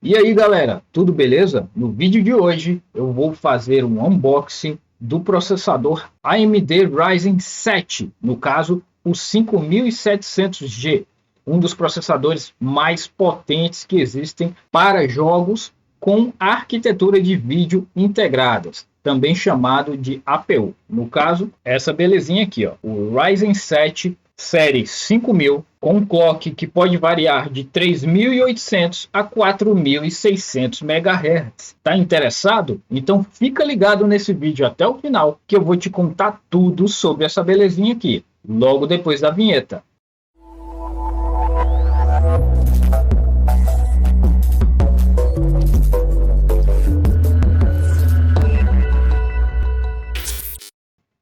E aí galera, tudo beleza? No vídeo de hoje eu vou fazer um unboxing do processador AMD Ryzen 7, no caso o 5700G, um dos processadores mais potentes que existem para jogos com arquitetura de vídeo integradas, também chamado de APU. No caso, essa belezinha aqui, ó, o Ryzen 7 série 5000 com clock que pode variar de 3.800 a 4.600 MHz. Tá interessado? Então fica ligado nesse vídeo até o final que eu vou te contar tudo sobre essa belezinha aqui, logo depois da vinheta.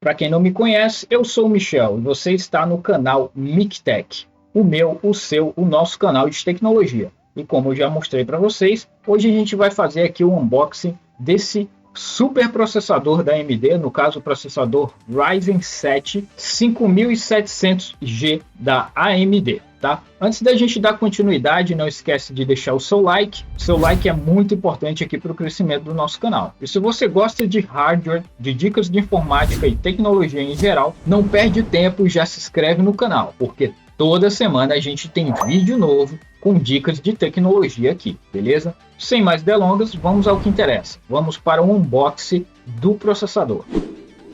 Para quem não me conhece, eu sou o Michel e você está no canal MicTech, o meu, o seu, o nosso canal de tecnologia. E como eu já mostrei para vocês, hoje a gente vai fazer aqui o unboxing desse super processador da AMD, no caso o processador Ryzen 7 5700G da AMD. Tá? Antes da gente dar continuidade, não esquece de deixar o seu like. Seu like é muito importante aqui para o crescimento do nosso canal. E se você gosta de hardware, de dicas de informática e tecnologia em geral, não perde tempo e já se inscreve no canal, porque toda semana a gente tem vídeo novo com dicas de tecnologia aqui, beleza? Sem mais delongas, vamos ao que interessa. Vamos para o unboxing do processador.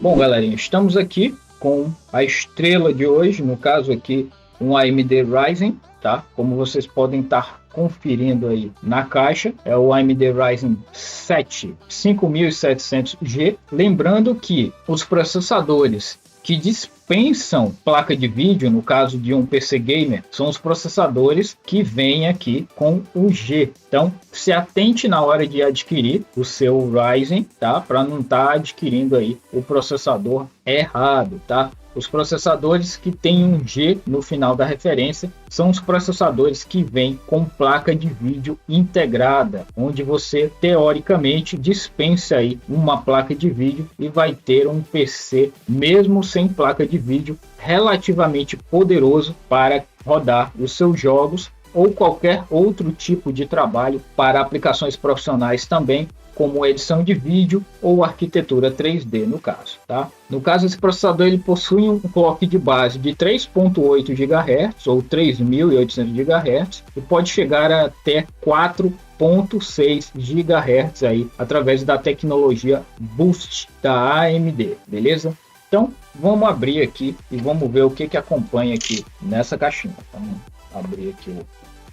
Bom, galerinha, estamos aqui com a estrela de hoje, no caso aqui, um AMD Ryzen, tá? Como vocês podem estar conferindo aí na caixa, é o AMD Ryzen 7 5700G. Lembrando que os processadores que dispensam placa de vídeo, no caso de um PC gamer, são os processadores que vêm aqui com o G. Então, se atente na hora de adquirir o seu Ryzen, tá? Para não estar adquirindo aí o processador errado, tá? Os processadores que têm um G no final da referência são os processadores que vêm com placa de vídeo integrada, onde você teoricamente dispensa aí uma placa de vídeo e vai ter um PC, mesmo sem placa de vídeo, relativamente poderoso para rodar os seus jogos ou qualquer outro tipo de trabalho para aplicações profissionais também, como edição de vídeo ou arquitetura 3D no caso, tá? No caso, esse processador ele possui um clock de base de 3.8 GHz ou 3.800 GHz e pode chegar até 4.6 GHz aí através da tecnologia Boost da AMD, beleza? Então, vamos abrir aqui e vamos ver o que acompanha aqui nessa caixinha. Vamos abrir aqui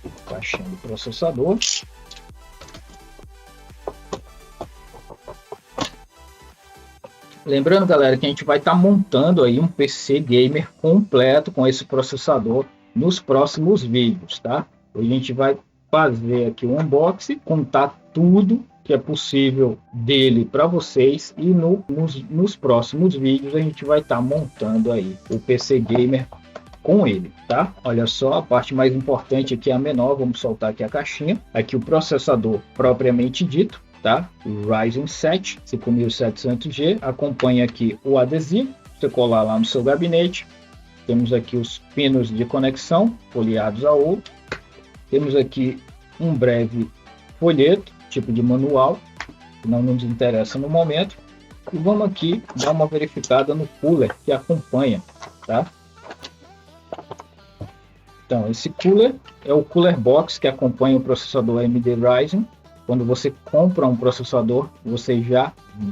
o caixinha do processador. Lembrando, galera, que a gente vai estar montando aí um PC gamer completo com esse processador nos próximos vídeos, tá? A gente vai fazer aqui um unboxing, contar tudo que é possível dele para vocês e nos próximos vídeos a gente vai estar montando aí o PC gamer com ele, tá? Olha só, a parte mais importante aqui é a menor, vamos soltar aqui a caixinha. Aqui o processador propriamente dito, tá? O Ryzen 7 5700G, acompanha aqui o adesivo, você colar lá no seu gabinete. Temos aqui os pinos de conexão folheados a ouro. Temos aqui um breve folheto, tipo de manual, que não nos interessa no momento. E vamos aqui dar uma verificada no cooler que acompanha, tá? Então, esse cooler é o cooler box que acompanha o processador AMD Ryzen. Quando você compra um processador, você já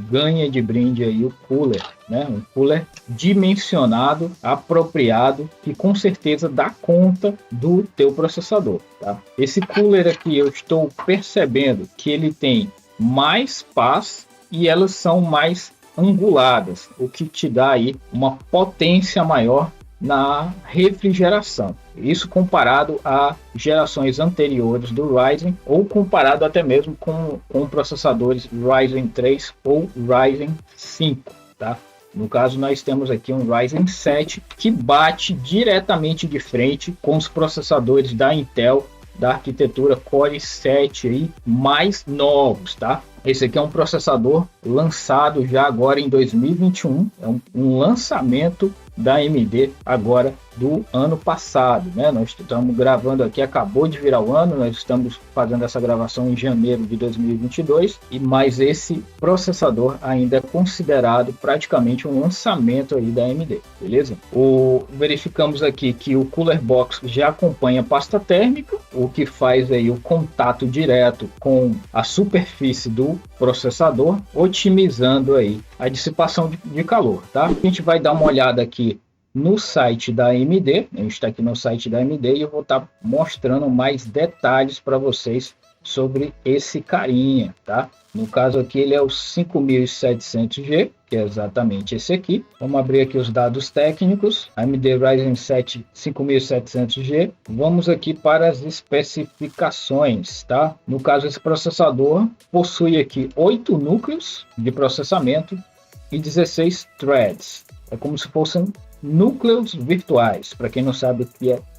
ganha de brinde aí o cooler, né? Um cooler dimensionado, apropriado, que com certeza dá conta do teu processador, tá? Esse cooler aqui eu estou percebendo que ele tem mais pás e elas são mais anguladas, o que te dá aí uma potência maior na refrigeração. Isso comparado a gerações anteriores do Ryzen ou comparado até mesmo com processadores Ryzen 3 ou Ryzen 5, tá? No caso, nós temos aqui um Ryzen 7 que bate diretamente de frente com os processadores da Intel da arquitetura Core 7 aí, mais novos, tá? Esse aqui é um processador lançado já agora em 2021, é um lançamento da AMD agora do ano passado, né? Nós estamos gravando aqui, acabou de virar o ano, nós estamos fazendo essa gravação em janeiro de 2022, mas esse processador ainda é considerado praticamente um lançamento aí da AMD, beleza? Verificamos aqui que o Cooler Box já acompanha pasta térmica, o que faz aí o contato direto com a superfície do processador, otimizando aí a dissipação de calor, tá? A gente vai dar uma olhada aqui no site da AMD, a gente está aqui no site da AMD e eu vou estar mostrando mais detalhes para vocês sobre esse carinha, tá? No caso aqui ele é o 5700G, que é exatamente esse aqui. Vamos abrir aqui os dados técnicos, AMD Ryzen 7 5700G. Vamos aqui para as especificações, tá? No caso esse processador possui aqui 8 núcleos de processamento e 16 threads. É como se fossem núcleos virtuais, para quem não sabe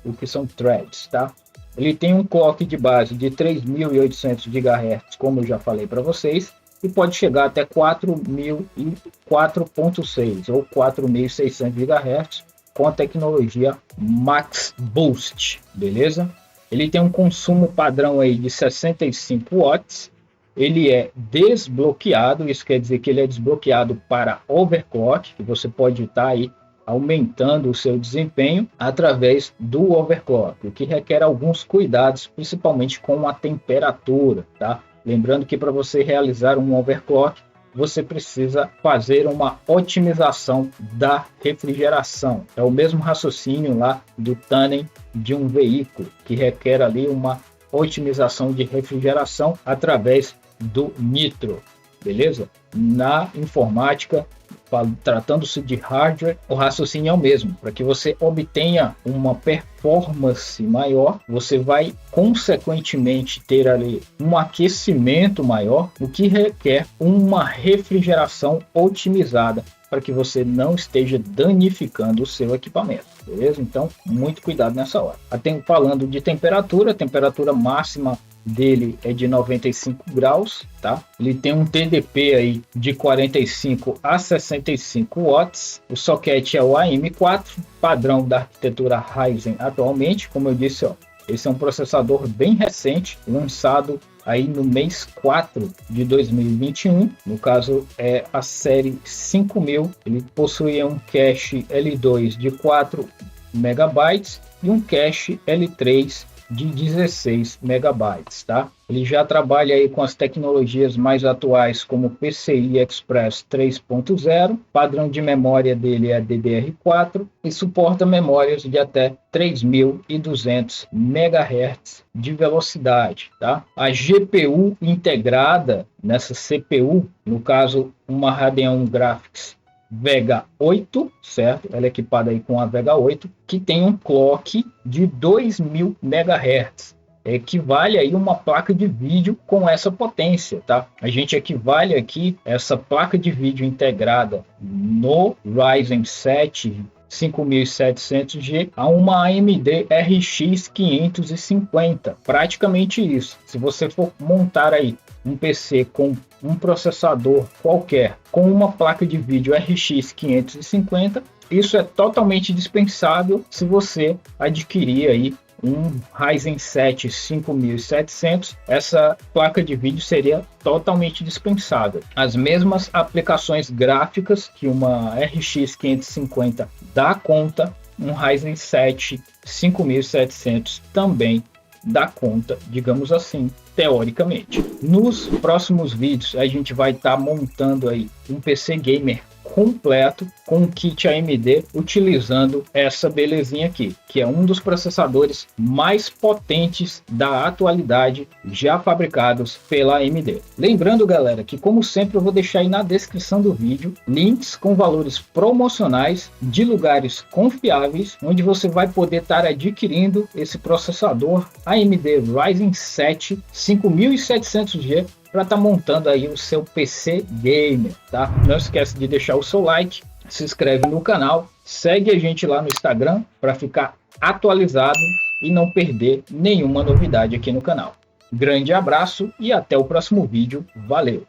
o que são threads, tá? Ele tem um clock de base de 3.800 GHz, como eu já falei para vocês, e pode chegar até 4.6 ou 4.600 GHz com a tecnologia Max Boost, beleza? Ele tem um consumo padrão aí de 65 watts. Ele é desbloqueado, isso quer dizer que ele é desbloqueado para overclock, que você pode estar aí aumentando o seu desempenho através do overclock, o que requer alguns cuidados, principalmente com a temperatura, tá? Lembrando que para você realizar um overclock, você precisa fazer uma otimização da refrigeração. É o mesmo raciocínio lá do tuning de um veículo, que requer ali uma otimização de refrigeração através do nitro, beleza? Na informática, tratando-se de hardware, o raciocínio é o mesmo. Para que você obtenha uma performance maior, você vai consequentemente ter ali um aquecimento maior, o que requer uma refrigeração otimizada para que você não esteja danificando o seu equipamento, beleza? Então, muito cuidado nessa hora. Falando de temperatura, a temperatura máxima dele é de 95 graus, tá? Ele tem um TDP aí de 45 a 65 watts. O socket é o AM4, padrão da arquitetura Ryzen atualmente. Como eu disse, ó, esse é um processador bem recente, lançado aí no mês 4 de 2021. No caso é a série 5000. Ele possui um cache L2 de 4 megabytes e um cache L3 de 16 megabytes, tá? Ele já trabalha aí com as tecnologias mais atuais como PCI Express 3.0, padrão de memória dele é DDR4 e suporta memórias de até 3.200 MHz de velocidade, tá? A GPU integrada nessa CPU, no caso uma Radeon Graphics Vega 8, certo? Ela é equipada aí com a Vega 8, que tem um clock de 2.000 MHz. Equivale aí uma placa de vídeo com essa potência, tá? A gente equivale aqui essa placa de vídeo integrada no Ryzen 7 5700G a uma AMD RX 550, praticamente isso. Se você for montar aí um PC com um processador qualquer com uma placa de vídeo RX 550, isso é totalmente dispensável se você adquirir aí um Ryzen 7 5700, essa placa de vídeo seria totalmente dispensável. As mesmas aplicações gráficas que uma RX 550 dá conta, um Ryzen 7 5700 também dá conta, digamos assim, teoricamente. Nos próximos vídeos a gente vai estar montando aí um PC gamer completo com o kit AMD, utilizando essa belezinha aqui, que é um dos processadores mais potentes da atualidade já fabricados pela AMD. Lembrando, galera, que como sempre eu vou deixar aí na descrição do vídeo links com valores promocionais de lugares confiáveis, onde você vai poder estar adquirindo esse processador AMD Ryzen 7 5700G para estar montando aí o seu PC gamer, tá? Não esquece de deixar o seu like, se inscreve no canal, segue a gente lá no Instagram para ficar atualizado e não perder nenhuma novidade aqui no canal. Grande abraço e até o próximo vídeo. Valeu!